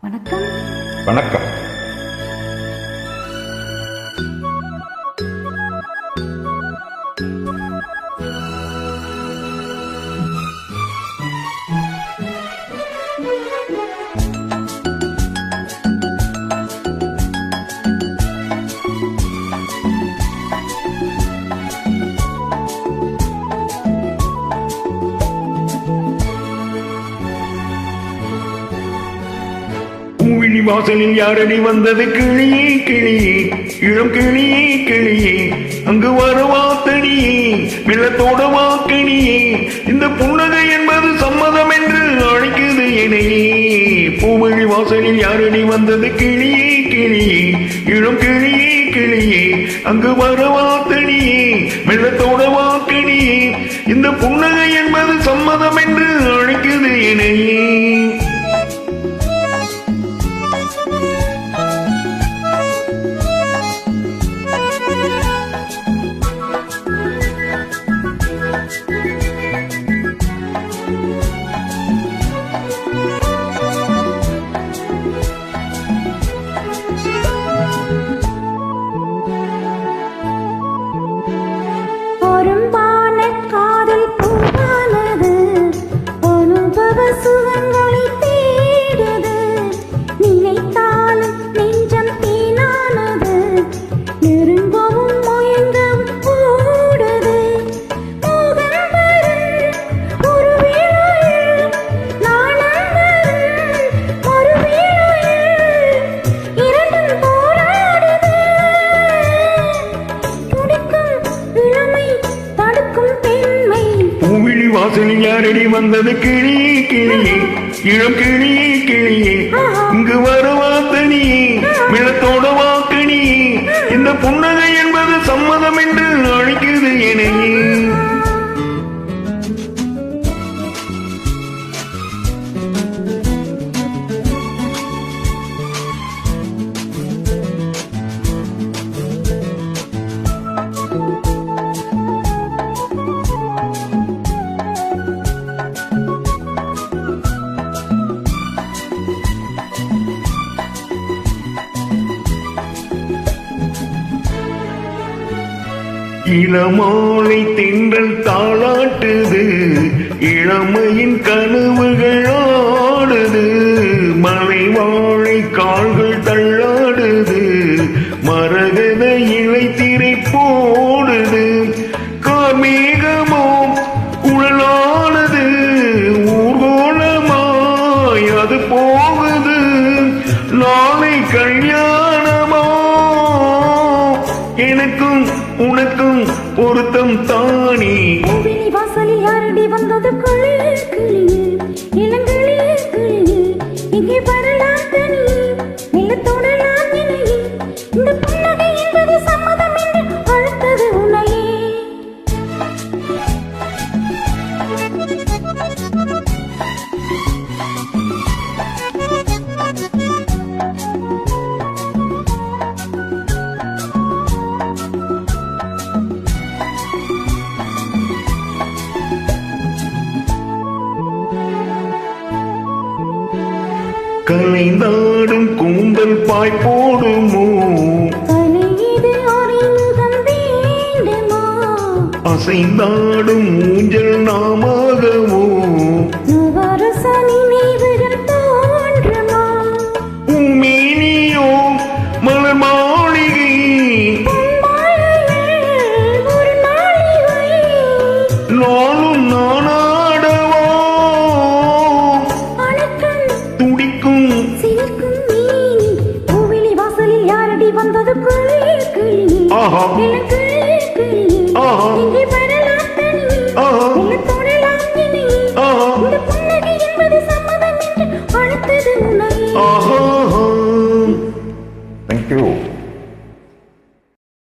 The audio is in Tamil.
வணக்கம். வணக்கம். பூவிழி வாசலில் யாரடி வந்தது? கிளியே கிளியே, இளம் கிளியே கிளியே, அங்கு வரவா தனியே, வெள்ளத்தோட வாக்கினியே, இந்த புன்னகை என்பது சம்மதம் என்று அழைக்குது என்னையே. பூவிழி வாசலில் யாரடி வந்தது? கிளியே கிளியே, இளம் கிளியே கிளியே, அங்கு வரவா தனியே, வெள்ளத்தோட வாக்கினியே, இந்த புன்னகை என்பது சம்மதம் என்று அழைக்குது என்னையே. வாசலில் யாரடி வந்தது? கிளியே கிளியே, இளம் கிளியே கிளியே, இங்கு வருவா தனியே, வெள்ளத்தோட வாக்கணியே, இந்த புன்னகை என்பது சம்மதம் என்று அழைக்குது என்னையே. இளமாலை தென்றல் தாளாட்டுது, இளமையின் கனவுகள் ஆடுது, மலை வாழை கால்கள் தள்ளாடுது, மரகத இலை திரை போடுது, கார்மேகமோ குழலானது, ஊர்கோலமாய் அது போகுது, நாளை கல்யாணமோ, எனக்கும் உனக்கும் பொருத்தம் தானே. பூவிழி வாசலில் யாரடி வந்தது? கிளியே கிளியே, இளங்கிளியே கிளியே, இங்கே வரலாம் தனியே, நிலத்தோடலாம் இணையே, இந்த புன்னகை என்பது சம்மதம் என்று அழைத்தது உன்னையே. கலைந்தாடும் கூந்தல் பாய் போடுமோ, அசைந்தாடும் ஊஞ்சல் நாமாகவோ, உம்மேனியோ மலர் மாளிகை, நாளும் நானாடவோ, துடிக்கும் வந்தது கிளியே கிளியே, ஆஹா கிளியே கிளியே, இங்கே